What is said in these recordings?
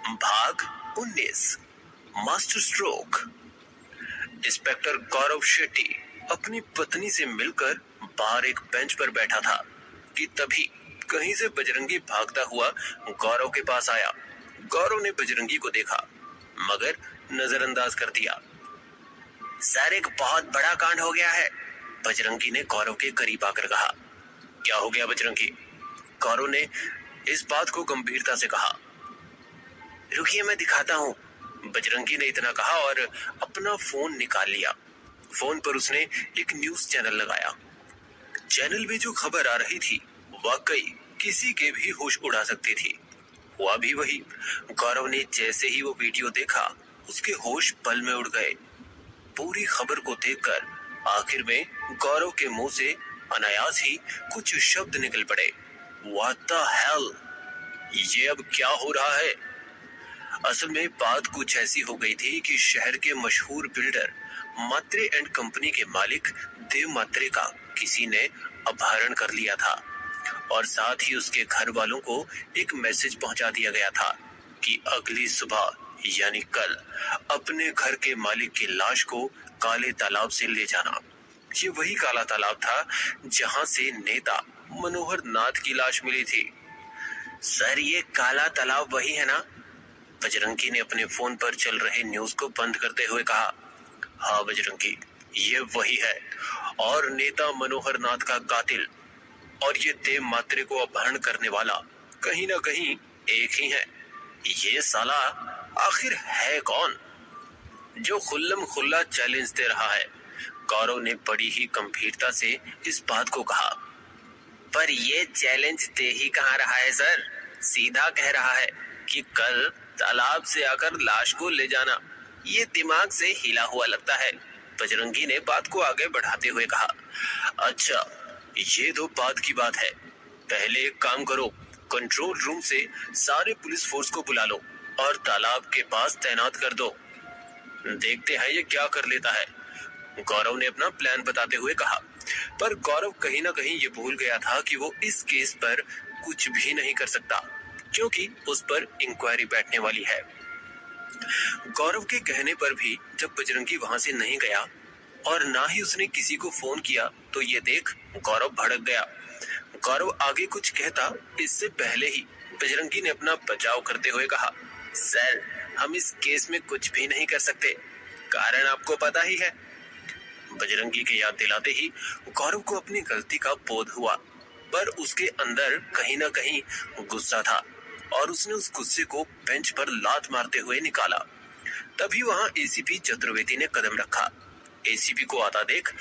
भाग 19 master stroke. Inspector गौरव शेट्टी अपनी पत्नी से मिलकर बाहर एक बेंच पर बैठा था कि तभी कहीं से बजरंगी भागता हुआ गौरव के पास आया। गौरव ने बजरंगी को देखा मगर नजरअंदाज कर दिया। सर, एक बहुत बड़ा कांड हो गया है, बजरंगी ने गौरव के करीब आकर कहा। क्या हो गया बजरंगी? गौरव ने इस बात को गंभीरता से कहा। रुकिए, मैं दिखाता हूँ, बजरंगी ने इतना कहा और अपना फोन निकाल लिया। फोन पर उसने एक न्यूज चैनल लगाया। चैनल में जो खबर आ रही थी वाकई किसी के भी होश उड़ा सकती थी। हुआ भी वही। गौरव ने जैसे ही वो वीडियो देखा उसके होश पल में उड़ गए। पूरी खबर को देखकर आखिर में गौरव के मुंह से अनायास ही कुछ शब्द निकल पड़े। What the hell? ये अब क्या हो रहा है? असल में बात कुछ ऐसी हो गई थी कि शहर के मशहूर बिल्डर मात्रे एंड कंपनी के मालिक देव मात्रे का किसी ने अपहरण कर लिया था और साथ ही उसके घर वालों को एक मैसेज पहुंचा दिया गया था कि अगली सुबह यानी कल अपने घर के मालिक की लाश को काले तालाब से ले जाना। ये वही काला तालाब था जहां से नेता मनोहर नाथ की लाश मिली थी। सर, ये काला तालाब वही है ना? बजरंगी ने अपने फोन पर चल रहे न्यूज को बंद करते हुए कहा। हाँ बजरंगी, ये वही है और नेता मनोहर नाथ का कातिल और ये देव मात्रे को अपहरण करने वाला कहीं ना कहीं एक ही है। ये साला आखिर है कौन जो खुल्लम खुल्ला चैलेंज दे रहा है? गौरव ने बड़ी ही गंभीरता से इस बात को कहा। पर ये चैलेंज दे ही कहाँ रहा है सर, सीधा कह रहा है कि कल तालाब से आकर लाश को ले जाना। ये दिमाग से हिला हुआ लगता है, बजरंगी ने बात को आगे बढ़ाते हुए कहा। अच्छा, ये तो बात की बात है। पहले एक काम करो, कंट्रोल रूम से सारे पुलिस फोर्स को बुला लो और तालाब के पास तैनात कर दो। देखते हैं ये क्या कर लेता है, गौरव ने अपना प्लान बताते हुए कहा। पर गौरव कहीं ना कहीं ये भूल गया था कि वो इस केस पर कुछ भी नहीं कर सकता क्योंकि उस पर इंक्वायरी बैठने वाली है। गौरव के कहने पर भी जब बजरंगी वहां से नहीं गया और ना ही उसने किसी को फोन किया तो ये देख गौरव भड़क गया। गौरव आगे कुछ कहता इससे पहले ही बजरंगी ने अपना बचाव करते हुए कहा। सर, हम इस केस में कुछ भी नहीं कर सकते, कारण आपको पता ही है। बजरंगी के याद दिलाते ही गौरव को अपनी गलती का बोध हुआ, पर उसके अंदर कहीं ना कहीं गुस्सा था और उसने उस गुस्से को बेंच पर लात मारते हुए निकाला। तभी वहां एसीपी चतुर्वेदी ने कदम रखा। एसीपी को आता देख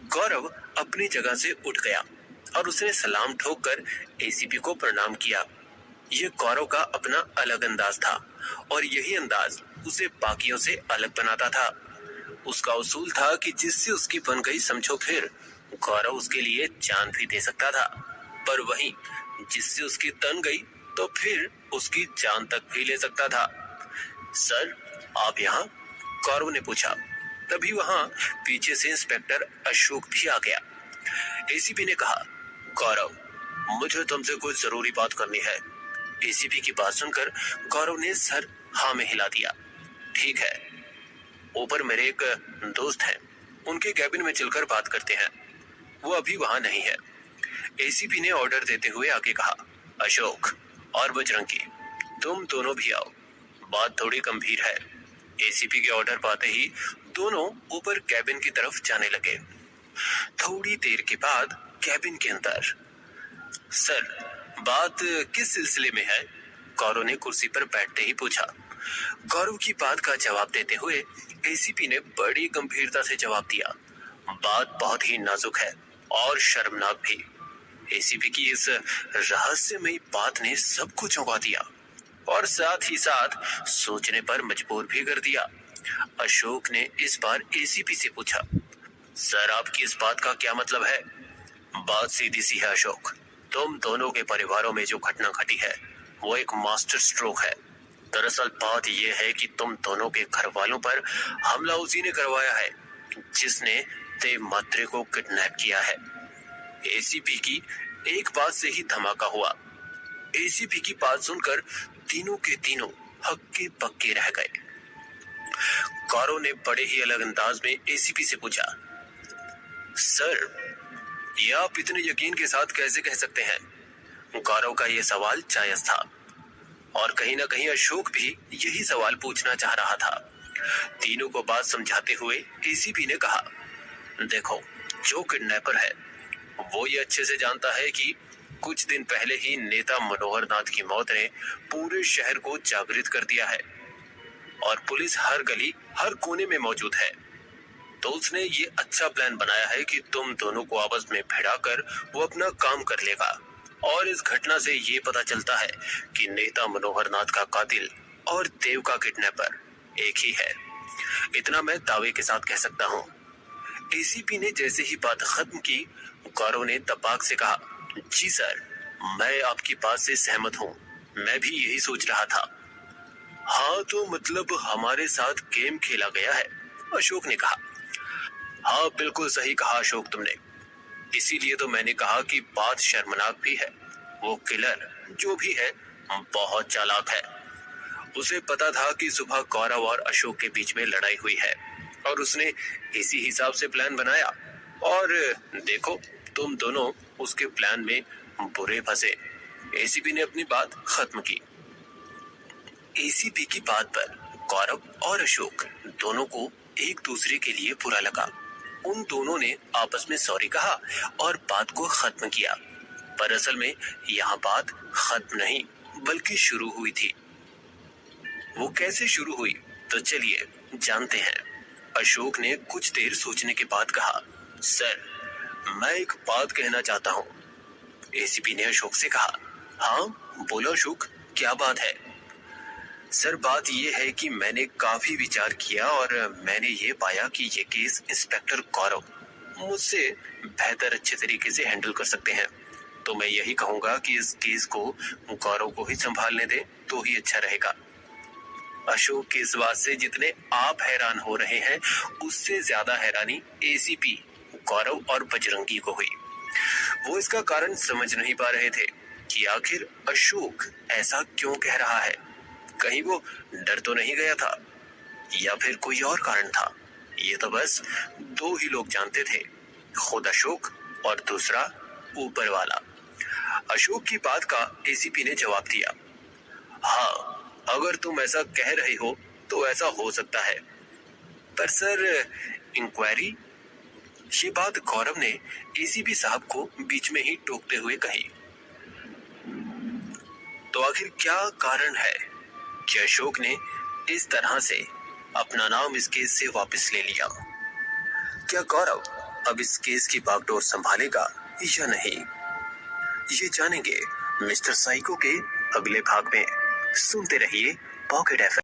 गौरव अपनी जगह से उठ गया और उसने सलाम ठोककर एसीपी को प्रणाम किया। ये गौरव का अपना अलग अंदाज था और यही अंदाज उसे बाकियों से अलग बनाता था। उसका उसूल था कि जिससे उसकी बन गई समझो फिर, गौरव उसके लिए जान भी दे सकता था, पर वहीं जिससे उसकी तन गई तो फिर उसकी जान तक भी ले सकता था। सर, आप यहाँ? गौरव ने पूछा। तभी वहां पीछे से इंस्पेक्टर अशोक भी आ गया। एसीपी ने कहा, गौरव, मुझे तुमसे कुछ जरूरी बात करनी है। एसीपी की बात सुनकर गौरव ने सर हाँ में हिला दिया। ठीक है, ऊपर मेरे एक दोस्त हैं, उनके कैबिन में चलकर बात करते हैं, वो अभी वहां नहीं है। एसीपी ने ऑर्डर देते हुए आगे कहा। अशोक और बजरंगी, तुम दोनों भी आओ, बात थोड़ी गंभीर है। एसीपी के ऑर्डर पाते ही दोनों ऊपर कैबिन की तरफ जाने लगे। थोड़ी देर के बाद कैबिन के अंदर। सर, बात किस सिलसिले में है? गौरव ने कुर्सी पर बैठते ही पूछा। गौरव की बात का जवाब देते हुए एसीपी ने बड़ी गंभीरता से जवाब दिया। बात बहुत ही नाजुक है और शर्मनाक भी। एसीपी की इस रहस्यमयी बात ने सबको चौंका दिया और साथ ही साथ सोचने पर मजबूर भी कर दिया। अशोक ने इस बार एसीपी से पूछा, सर, आपकी इस बात का क्या मतलब है? बात सीधी सी है अशोक, तुम दोनों के परिवारों में जो घटना घटी है वो एक मास्टर स्ट्रोक है। दरअसल बात यह है कि तुम दोनों के घर वालों पर हमला उसी ने करवाया है जिसने देव मात्रे को किडनैप किया है। एसीपी की एक बात से ही धमाका हुआ। एसीपी की बात सुनकर तीनों के तीनों हक्के पक्के रह गए। गौरव ने बड़े ही अलग अंदाज में एसीपी से पूछा, सर, ये आप इतने यकीन के साथ कैसे कह सकते हैं? गौरव का यह सवाल जायज था और कहीं ना कहीं अशोक भी यही सवाल पूछना चाह रहा था। तीनों को बात समझाते हुए एसीपी ने कहा, देखो, जो किडनैपर है वो ये अच्छे से जानता है कि कुछ दिन पहले ही नेता मनोहर नाथ की मौत ने पूरे शहर को जागृत कर दिया है और पुलिस हर गली हर कोने में मौजूद है। तो उसने ये अच्छा प्लान बनाया है कि तुम दोनों को आपस में भिड़ाकर वो अपना काम कर लेगा। और इस घटना से ये पता चलता है कि नेता मनोहर नाथ का कातिल और देव का किडनैपर एक ही है। इतना मैं दावे के साथ कह सकता हूँ। एसीपी ने जैसे ही बात खत्म की, गौरव ने तपाक से कहा, जी सर, मैं आपकी बात से सहमत हूँ। मैं भी यही सोच रहा था। हाँ, तो मतलब हमारे साथ गेम खेला गया है, अशोक ने कहा। हाँ, बिल्कुल सही कहा अशोक तुमने। इसीलिए तो मैंने कहा कि बात शर्मनाक भी है। वो किलर जो भी है बहुत चालाक है। उसे पता था कि सुबह गौरव और अशोक के बीच में लड़ाई हुई है और उसने इसी हिसाब से प्लान बनाया। और देखो, तुम दोनों उसके प्लान में बुरे फंसे। एसीपी ने अपनी बात खत्म की। एसीपी की बात पर गौरव और अशोक दोनों को एक दूसरे के लिए बुरा लगा। उन दोनों ने आपस में सॉरी कहा और बात को खत्म किया। पर असल में यहाँ बात खत्म नहीं बल्कि शुरू हुई थी। वो कैसे शुरू हुई, तो चलिए जानते हैं। अशोक ने कुछ देर सोचने के बाद कहा, सर, मैं एक बात कहना चाहता हूँ। एसीपी ने अशोक से कहा, हाँ बोलो अशोक, क्या बात है? सर, बात यह है कि मैंने काफी विचार किया और मैंने ये पाया कि ये केस इंस्पेक्टर गौरव मुझसे बेहतर अच्छे तरीके से हैंडल कर सकते हैं। तो मैं यही कहूंगा कि इस केस को गौरव को ही संभालने दे तो ही अच्छा रहेगा। अशोक की इस बात से जितने आप हैरान हो रहे हैं, उससे ज्यादा हैरानी एसीपी, गौरव और बजरंगी को हुई। वो इसका कारण समझ नहीं पा रहे थे कि आखिर अशोक ऐसा क्यों कह रहा है। कहीं वो डर तो नहीं गया था या फिर कोई और कारण था। ये तो बस दो ही लोग जानते थे, खुद अशोक और दूसरा ऊपर वाला। अशोक की बात का एसीपी ने जवाब दिया, हाँ, अगर तुम ऐसा कह रहे हो तो ऐसा हो सकता है। पर सर, इंक्वायरी? ये बात गौरव ने एसीपी साहब को बीच में ही टोकते हुए कही। तो आखिर क्या कारण है कि अशोक ने इस तरह से अपना नाम इस केस से वापस ले लिया? क्या गौरव अब इस केस की बागडोर संभालेगा या नहीं, ये जानेंगे मिस्टर साइको के अगले भाग में। सुनते रहिए पॉकेट एफएम।